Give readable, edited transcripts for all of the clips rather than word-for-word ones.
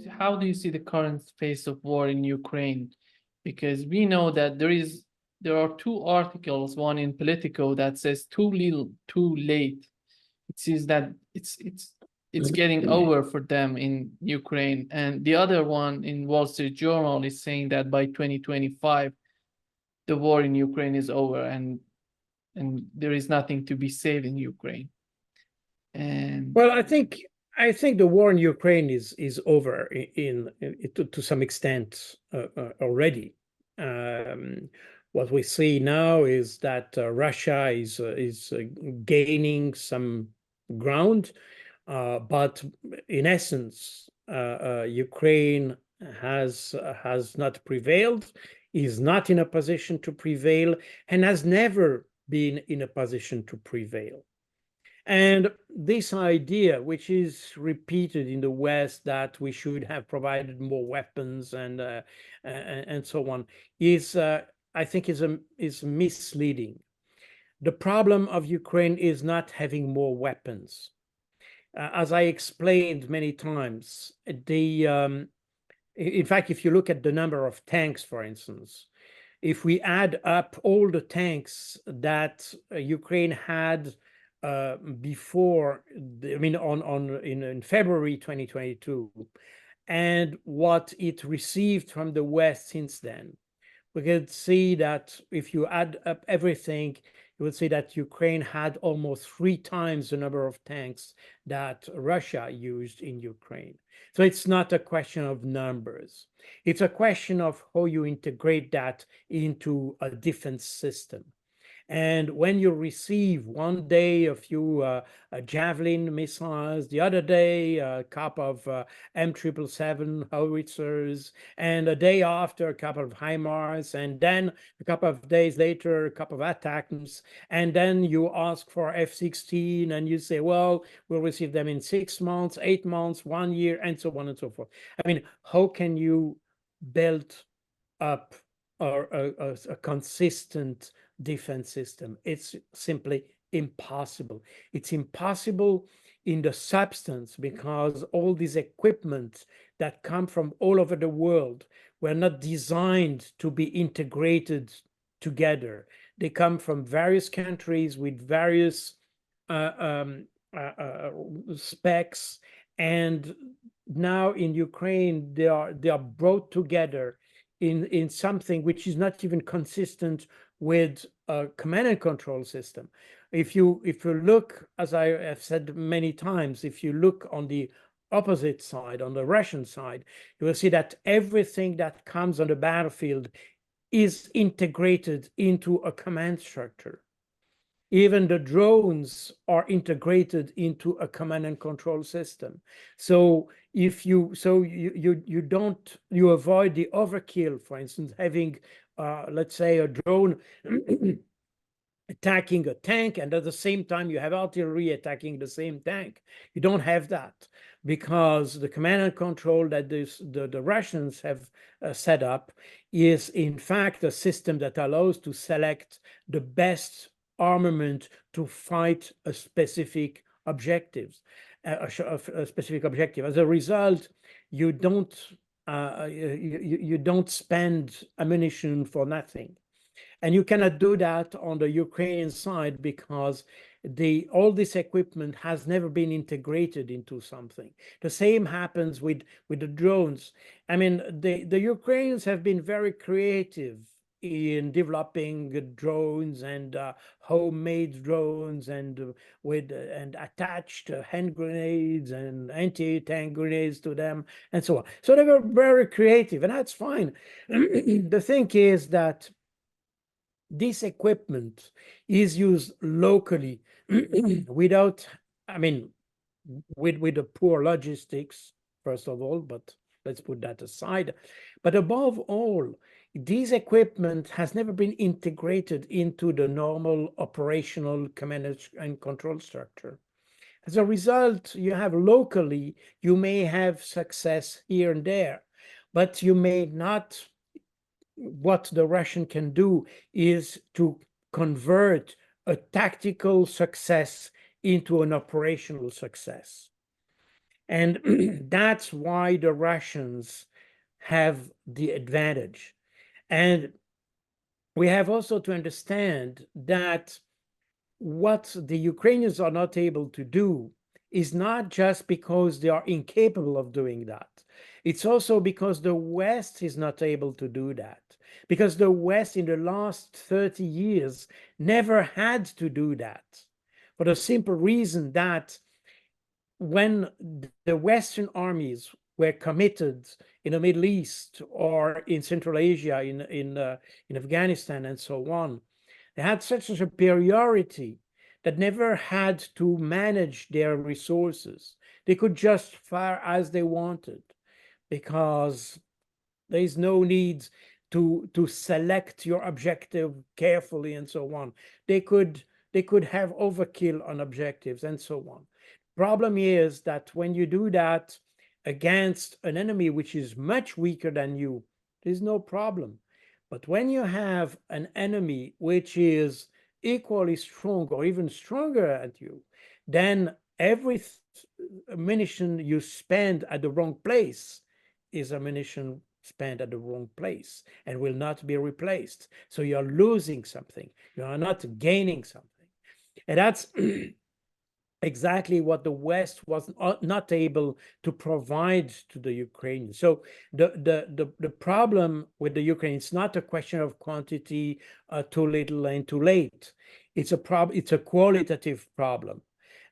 how do you see the current phase of war in Ukraine? Because we know that there are two articles, one in Politico that says too little, too late. It seems that it's getting over for them in Ukraine, and the other one in Wall Street Journal is saying that by 2025 the war in Ukraine is over, and there is nothing to be saved in Ukraine. And well, I think the war in Ukraine is over to some extent already. What we see now is that Russia is gaining some ground, but in essence, Ukraine has not prevailed, is not in a position to prevail, and has never been in a position to prevail. And this idea, which is repeated in the West, that we should have provided more weapons and so on, is I think is misleading. The problem of Ukraine is not having more weapons. As I explained many times, in fact, if you look at the number of tanks, for instance, if we add up all the tanks that Ukraine had before, in February 2022, and what it received from the West since then, we can see that if you add up everything, you would see that Ukraine had almost 3 times the number of tanks that Russia used in Ukraine. So it's not a question of numbers. It's a question of how you integrate that into a defense system. And when you receive one day a few Javelin missiles, the other day a couple of M777 howitzers, and a day after a couple of HIMARS, and then a couple of days later a couple of ATACMS, and then you ask for F-16, and you say, well, we'll receive them in 6 months, 8 months, 1 year, and so on and so forth. I mean, how can you build up a consistent defense system? It's simply impossible. It's impossible in the substance, because all these equipment that come from all over the world were not designed to be integrated together. They come from various countries with various specs, and now in Ukraine they are brought together in something which is not even consistent with a command and control system. If you look, as I have said many times, if you look on the opposite side, on the Russian side, you will see that everything that comes on the battlefield is integrated into a command structure. Even the drones are integrated into a command and control system. So if you avoid the overkill, for instance, having let's say a drone attacking a tank, and at the same time you have artillery attacking the same tank. You don't have that, because the command and control that the Russians have set up is in fact a system that allows to select the best armament to fight a specific objective. As a result, you don't spend ammunition for nothing. And you cannot do that on the Ukrainian side, because all this equipment has never been integrated into something. The same happens with the drones. I mean, the Ukrainians have been very creative in developing drones and homemade drones, and attached hand grenades and anti-tank grenades to them, and so on. So they were very creative, and that's fine. The thing is that this equipment is used locally without, with the poor logistics, first of all, but let's put that aside. But above all, this equipment has never been integrated into the normal operational command and control structure. As a result, you have locally, you may have success here and there, but you may not. What the Russian can do is to convert a tactical success into an operational success. And that's why the Russians have the advantage. And we have also to understand that what the Ukrainians are not able to do is not just because they are incapable of doing that. It's also because the West is not able to do that. Because the West in the last 30 years never had to do that. For the simple reason that when the Western armies were committed in the Middle East or in Central Asia, in Afghanistan and so on, they had such a superiority that never had to manage their resources. They could just fire as they wanted because there is no need to select your objective carefully and so on. They could have overkill on objectives and so on. Problem is that when you do that against an enemy which is much weaker than you, there's no problem. But when you have an enemy which is equally strong or even stronger at you, then every ammunition you spend at the wrong place is ammunition spent at the wrong place and will not be replaced. So you're losing something. You are not gaining something. And that's exactly what the West was not able to provide to the Ukrainians. So the problem with the Ukraine, it's not a question of quantity, too little and too late. It's a qualitative problem.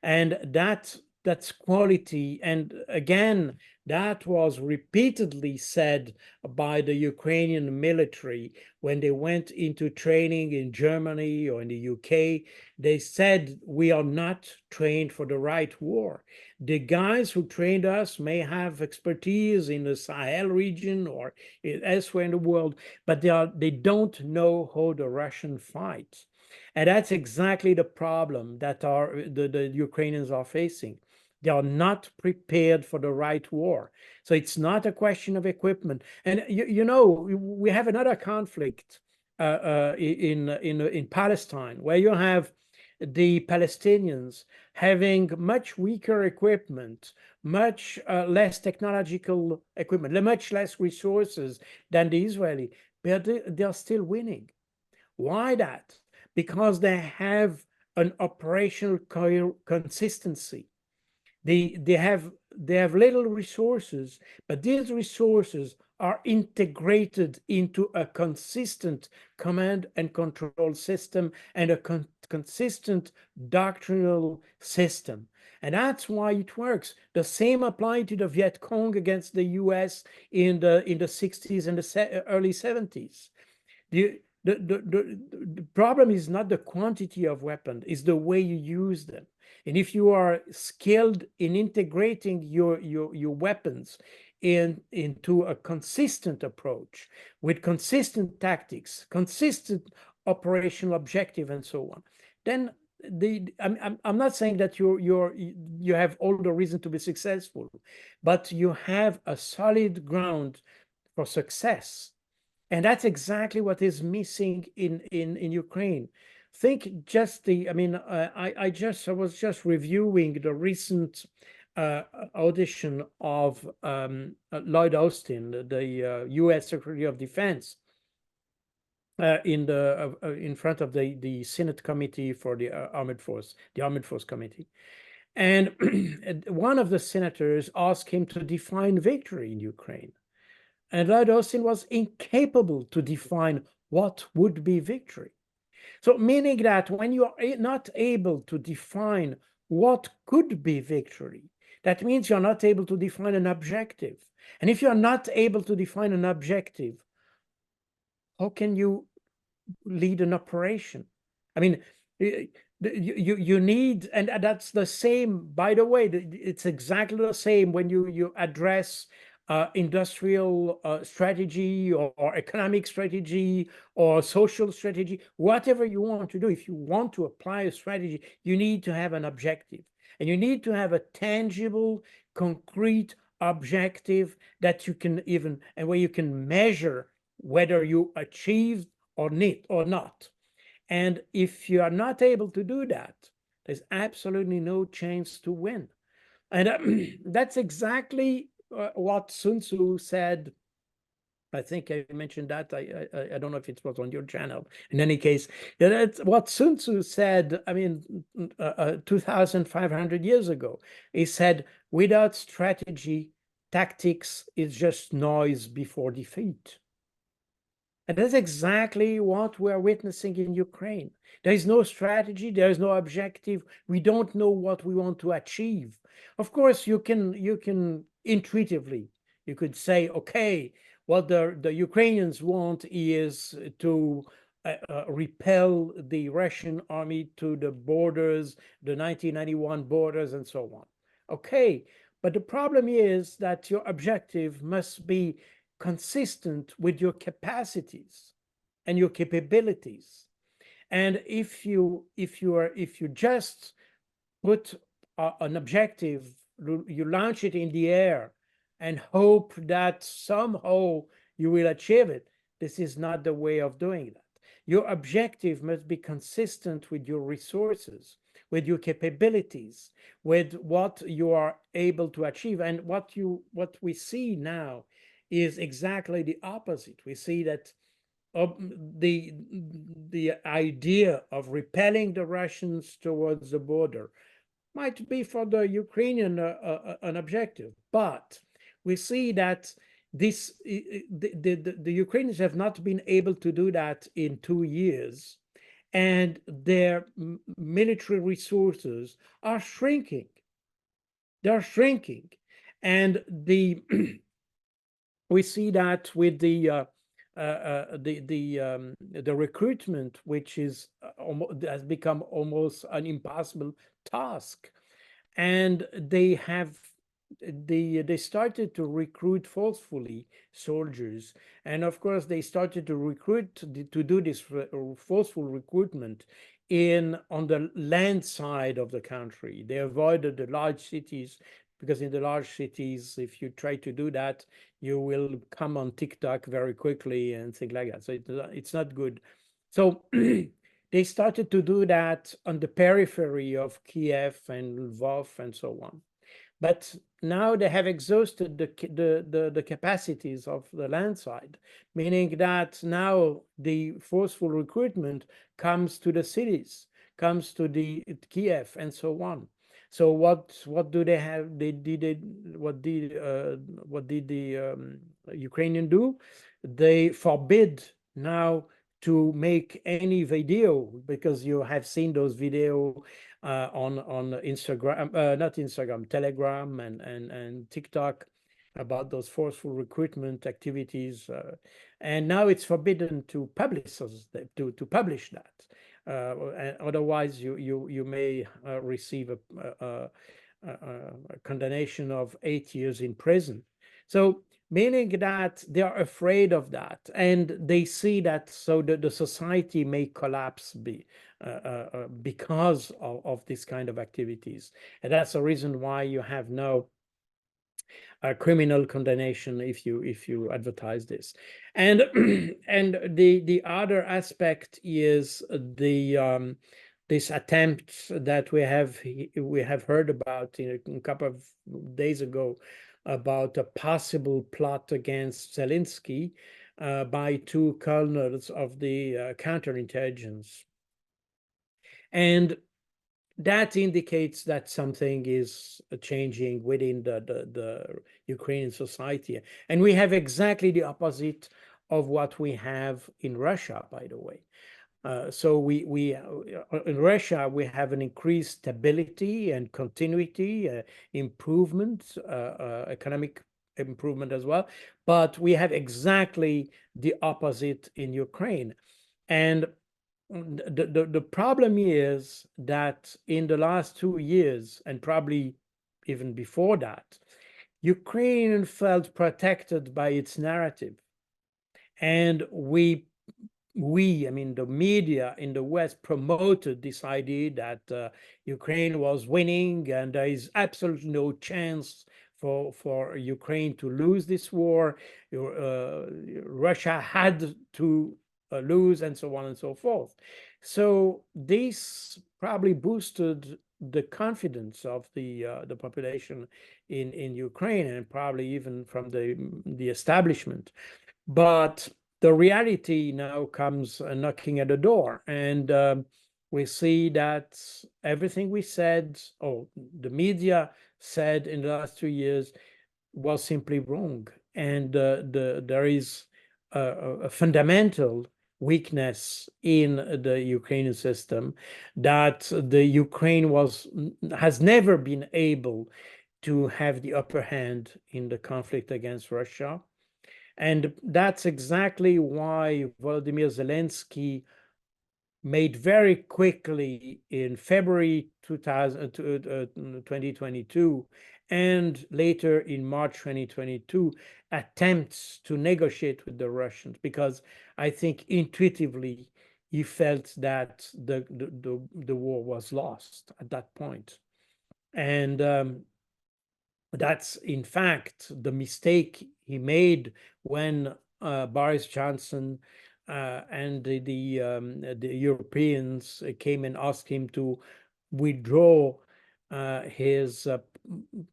And that's quality. And again, that was repeatedly said by the Ukrainian military when they went into training in Germany or in the UK. They said, we are not trained for the right war. The guys who trained us may have expertise in the Sahel region or elsewhere in the world, but they don't know how the Russians fight. And that's exactly the problem that the Ukrainians are facing. They are not prepared for the right war. So it's not a question of equipment. And you know, we have another conflict in Palestine where you have the Palestinians having much weaker equipment, much less technological equipment, much less resources than the Israeli, but they are still winning. Why that? Because they have an operational consistency. They have little resources, but these resources are integrated into a consistent command and control system and a consistent doctrinal system. And that's why it works. The same applied to the Viet Cong against the US in the 60s and the early 70s. The problem is not the quantity of weapons, it's the way you use them. And if you are skilled in integrating your weapons into a consistent approach with consistent tactics, consistent operational objective, and so on, then I'm not saying that you have all the reason to be successful, but you have a solid ground for success. And that's exactly what is missing in Ukraine. Think just I was just reviewing the recent audition of Lloyd Austin, the U.S. Secretary of Defense, in front of the Senate Committee for the Armed Force Committee. And one of the senators asked him to define victory in Ukraine. And Lloyd Austin was incapable to define what would be victory. So meaning that when you are not able to define what could be victory, that means you're not able to define an objective. And if you're not able to define an objective, how can you lead an operation? I mean, you need, and that's the same, by the way, it's exactly the same when you address industrial strategy or economic strategy or social strategy, whatever you want to do. If you want to apply a strategy, you need to have an objective, and you need to have a tangible, concrete objective that you can and where you can measure whether you achieved or not. And if you are not able to do that, there's absolutely no chance to win. And that's exactly what Sun Tzu said. I think I mentioned that. I don't know if it was on your channel. In any case, that's what Sun Tzu said. I mean, 2,500 years ago, he said, "Without strategy, tactics is just noise before defeat." And that's exactly what we're witnessing in Ukraine. There is no strategy, there is no objective. We don't know what we want to achieve. Of course, you can intuitively, you could say, okay, what the Ukrainians want is to repel the Russian army to the borders, the 1991 borders, and so on. Okay, but the problem is that your objective must be consistent with your capacities and your capabilities. And if you just put an objective, you launch it in the air and hope that somehow you will achieve it, this is not the way of doing that. Your objective must be consistent with your resources, with your capabilities, with what you are able to achieve. And what we see now is exactly the opposite. We see that the idea of repelling the Russians towards the border might be for the Ukrainian an objective, but we see that the Ukrainians have not been able to do that in 2 years, and their military resources are shrinking. They're shrinking, and we see that with the recruitment, which is has become almost an impossible task, and they started to recruit forcefully soldiers, and of course they started to recruit to do this forceful recruitment on the land side of the country. They avoided the large cities, because in the large cities, if you try to do that, you will come on TikTok very quickly and things like that. So it's not good. So they started to do that on the periphery of Kyiv and Lvov and so on. But now they have exhausted the capacities of the land side, meaning that now the forceful recruitment comes to the cities, comes to the Kiev and so on. So what do they have? What did the Ukrainian do? They forbid now to make any video, because you have seen those video on Instagram, not Instagram, Telegram and TikTok, about those forceful recruitment activities, and now it's forbidden to publish that. Otherwise, you may receive a condemnation of 8 years in prison. So, meaning that they are afraid of that, and they see that so the society may collapse because of this kind of activities. And that's the reason why you have no criminal condemnation if you advertise this. And and the other aspect is this attempt that we have heard about a couple of days ago, about a possible plot against Zelensky by two colonels of the counterintelligence. And that indicates that something is changing within the Ukrainian society. And we have exactly the opposite of what we have in Russia, by the way. So we in Russia, we have an increased stability and continuity, improvement, economic improvement as well. But we have exactly the opposite in Ukraine. And the problem is that in the last 2 years, and probably even before that, Ukraine felt protected by its narrative. And I mean, the media in the West promoted this idea that Ukraine was winning and there is absolutely no chance for Ukraine to lose this war. Russia had to lose, and so on and so forth. So this probably boosted the confidence of the population in Ukraine, and probably even from the establishment. But the reality now comes knocking at the door, and we see that everything we said, or the media said in the last 2 years, was simply wrong. And there is a fundamental weakness in the Ukrainian system, that the Ukraine has never been able to have the upper hand in the conflict against Russia. And that's exactly why Volodymyr Zelensky made very quickly in February 2022 and later in March 2022 attempts to negotiate with the Russians, because I think intuitively he felt that the war was lost at that point. And that's in fact the mistake he made when Boris Johnson and the Europeans came and asked him to withdraw his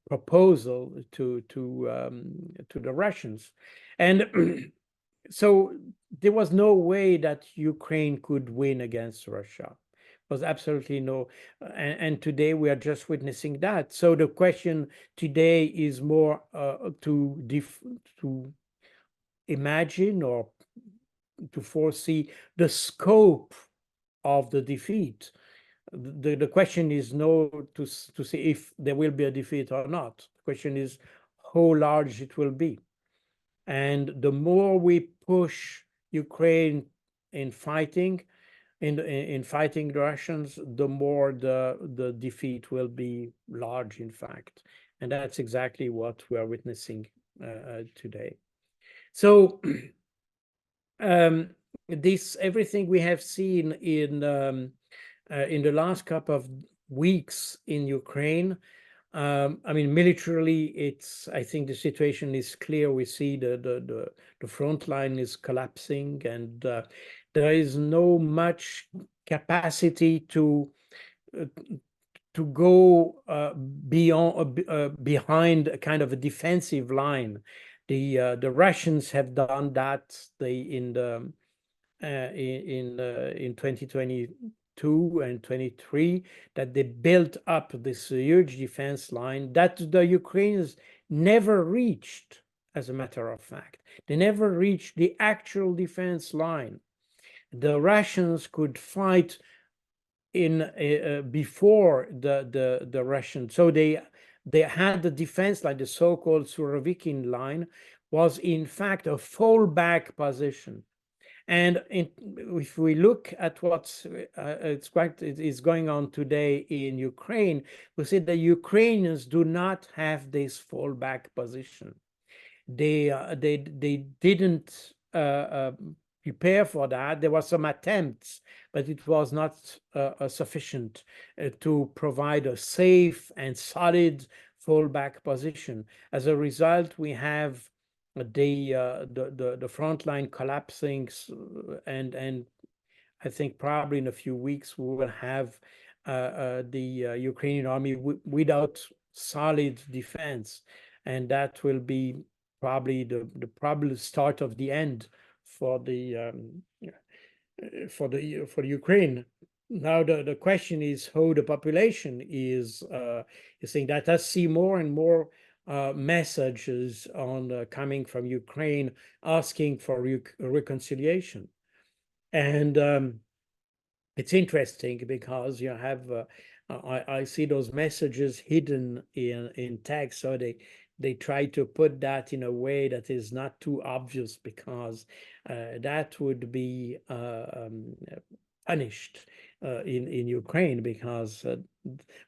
proposal to the Russians. And so there was no way that Ukraine could win against Russia. Was absolutely no, and today we are just witnessing that. So the question today is more to imagine or to foresee the scope of the defeat. The question is no to see if there will be a defeat or not. The question is how large it will be. And the more we push Ukraine in fighting, in fighting the Russians, the more the defeat will be large, in fact. And that's exactly what we are witnessing today. So everything we have seen in the last couple of weeks in Ukraine, I mean, militarily, I think the situation is clear. We see the front line is collapsing, and there is no much capacity to go behind a kind of a defensive line. The Russians have done that. In 2022 and 23, that they built up this huge defense line that the Ukrainians never reached. As a matter of fact, they never reached the actual defense line. The Russians could fight before the Russians, so they had the defense line, the so-called Surovikin line, was in fact a fallback position. And if we look at what is going on today in Ukraine, we see the Ukrainians do not have this fallback position. They didn't prepare for that. There were some attempts, but it was not sufficient to provide a safe and solid fallback position. As a result, we have the front line collapsing, and I think probably in a few weeks we will have the Ukrainian army without solid defense, and that will be probably the start of the end for the Ukraine. Now the question is how the population is saying that. I see more and more messages coming from Ukraine asking for reconciliation, and it's interesting because you have I see those messages hidden in text, so they try to put that in a way that is not too obvious, because that would be punished in Ukraine, because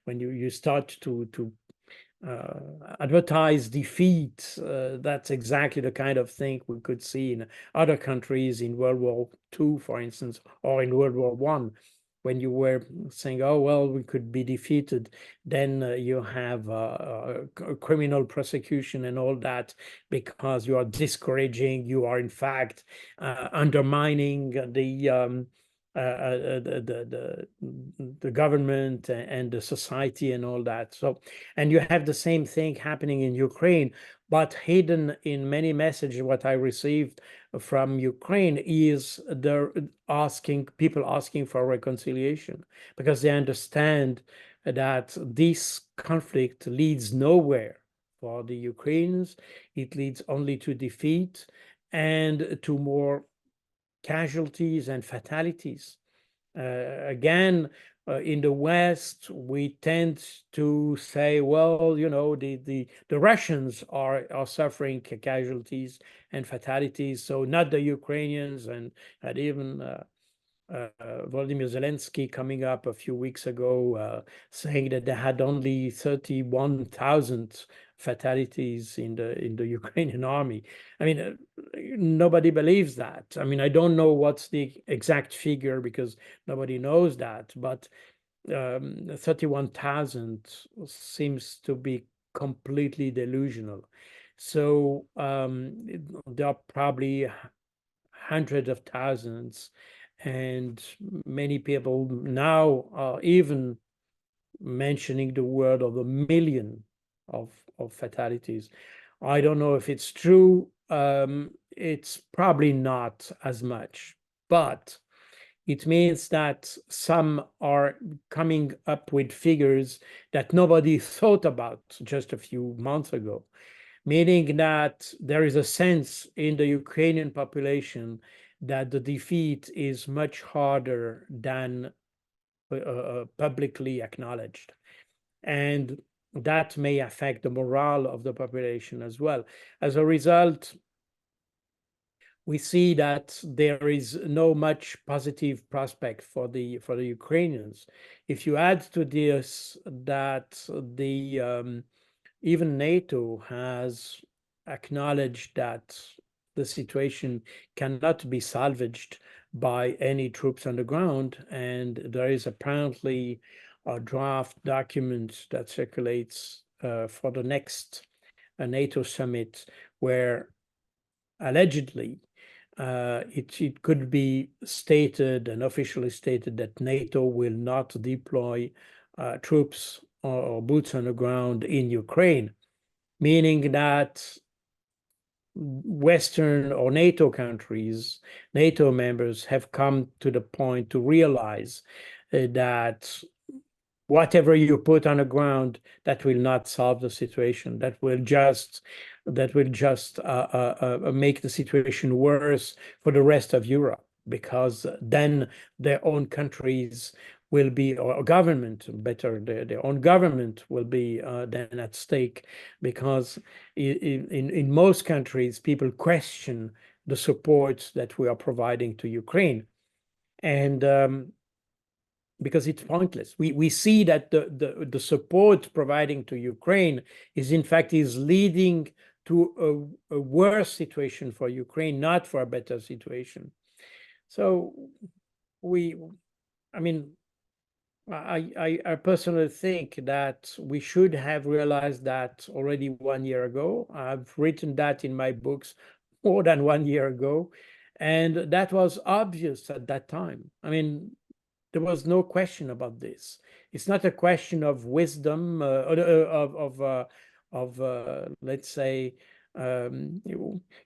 when you start to advertise defeat, that's exactly the kind of thing we could see in other countries in World War II, for instance, or in World War I, when you were saying, oh, well, we could be defeated. Then you have criminal prosecution and all that, because you are discouraging, you are in fact undermining the government and the society and all that. So, and you have the same thing happening in Ukraine, but hidden in many messages. What I received from Ukraine is people asking for reconciliation, because they understand that this conflict leads nowhere for the Ukrainians. It leads only to defeat and to more casualties and fatalities. Again, in the West, we tend to say, well, you know, the Russians are suffering casualties and fatalities, so not the Ukrainians. And even Volodymyr Zelensky coming up a few weeks ago saying that they had only 31,000 fatalities in the Ukrainian army. I mean, nobody believes that. I mean, I don't know what's the exact figure because nobody knows that, but 31,000 seems to be completely delusional. So there are probably hundreds of thousands, and many people now are even mentioning the word of 1 million of fatalities. I don't know if it's true. It's probably not as much, but it means that some are coming up with figures that nobody thought about just a few months ago, meaning that there is a sense in the Ukrainian population that the defeat is much harder than publicly acknowledged. And that may affect the morale of the population as well. As a result, we see that there is no much positive prospect for the Ukrainians. If you add to this that even NATO has acknowledged that the situation cannot be salvaged by any troops on the ground, and there is apparently a draft document that circulates for the next NATO summit where allegedly it could be stated and officially stated that NATO will not deploy troops or boots on the ground in Ukraine, meaning that Western or NATO countries, NATO members have come to the point to realize that whatever you put on the ground, that will not solve the situation. That will just make the situation worse for the rest of Europe, because then their own countries will be, or government, better, their own government will be then at stake, because in most countries, people question the support that we are providing to Ukraine. And because it's pointless. We see that the support providing to Ukraine is in fact leading to a worse situation for Ukraine, not for a better situation. So I mean, I personally think that we should have realized that already 1 year ago. I've written that in my books more than 1 year ago, and that was obvious at that time. I mean, there was no question about this. It's not a question of wisdom, let's say,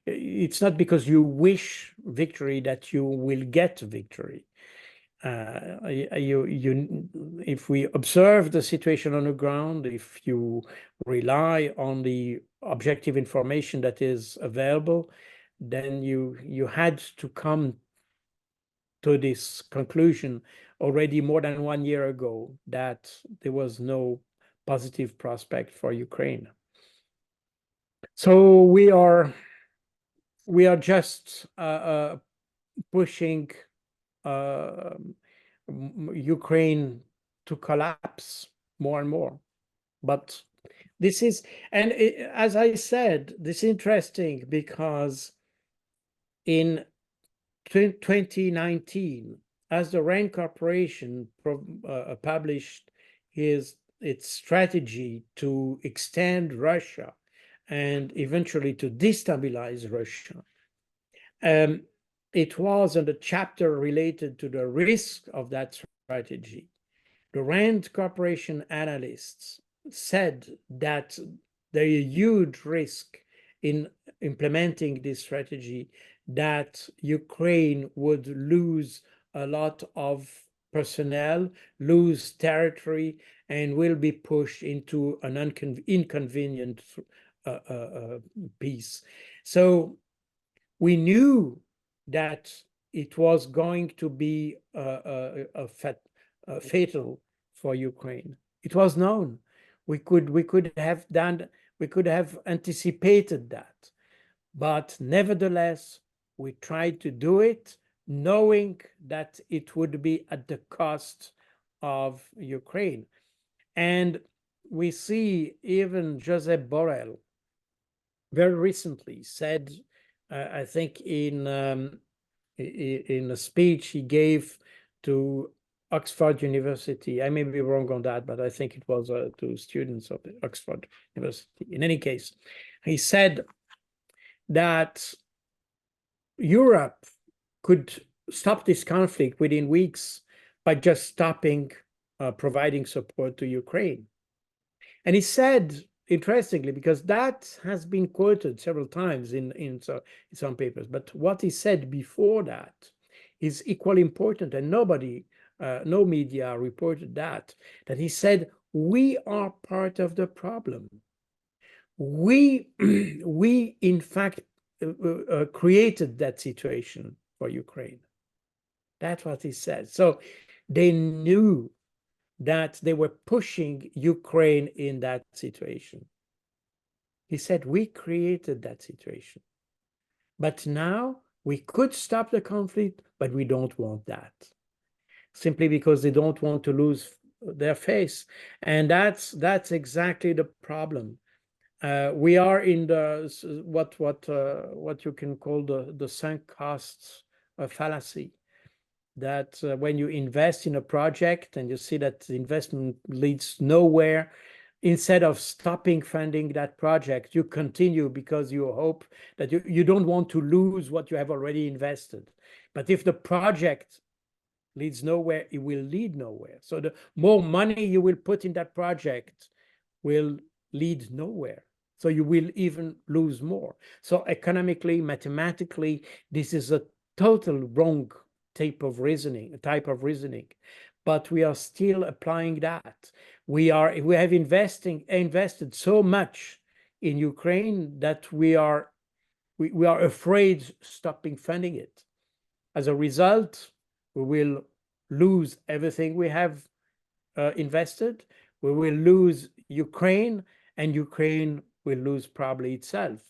it's not because you wish victory that you will get victory. If we observe the situation on the ground, if you rely on the objective information that is available, then you had to come to this conclusion already more than 1 year ago, that there was no positive prospect for Ukraine. So we are just pushing Ukraine to collapse more and more. But this is, and as I said, this is interesting because in 2019, as the RAND Corporation published its strategy to extend Russia and eventually to destabilize Russia, it was in the chapter related to the risk of that strategy. The Rand Corporation analysts said that there is a huge risk in implementing this strategy, that Ukraine would lose a lot of personnel, lose territory, and will be pushed into an inconvenient peace. So we knew that it was going to be fatal for Ukraine. It was known. We could have anticipated that, but nevertheless, we tried to do it, knowing that it would be at the cost of Ukraine. And we see even Joseph Borrell very recently said, I think in a speech he gave to Oxford University. I may be wrong on that, but I think it was to students of Oxford University. In any case, he said that Europe could stop this conflict within weeks by just stopping providing support to Ukraine. And he said, interestingly, because that has been quoted several times in some papers, but what he said before that is equally important, and no media reported that he said, we are part of the problem. We in fact created that situation for Ukraine. That's what he said. So they knew that they were pushing Ukraine in that situation. He said, we created that situation. But now we could stop the conflict, but we don't want that. Simply because they don't want to lose their face. And that's exactly the problem. We are in the what you can call the sunk costs fallacy. That when you invest in a project and you see that the investment leads nowhere, instead of stopping funding that project, you continue because you hope that you don't want to lose what you have already invested. But if the project leads nowhere, it will lead nowhere. So the more money you will put in that project will lead nowhere. So you will even lose more. So economically, mathematically, this is a total wrong type of reasoning, but we are still applying that. We have invested so much in Ukraine that we are afraid stopping funding it. As a result, we will lose everything we have invested. We will lose Ukraine, and Ukraine will lose probably itself.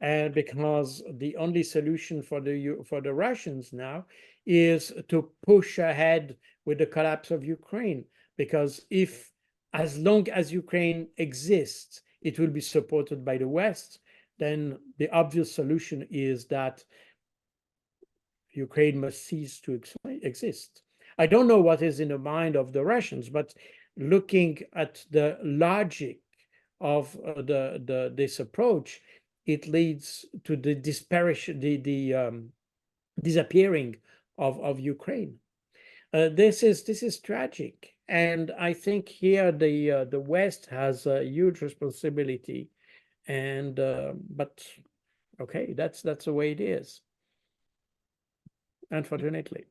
And because the only solution for the Russians now is to push ahead with the collapse of Ukraine, because as long as Ukraine exists, it will be supported by the West, then the obvious solution is that Ukraine must cease to exist. I don't know what is in the mind of the Russians, but looking at the logic of this approach, it leads to the disappearing of Ukraine. This is tragic, and I think here the West has a huge responsibility. And but okay, that's the way it is, unfortunately.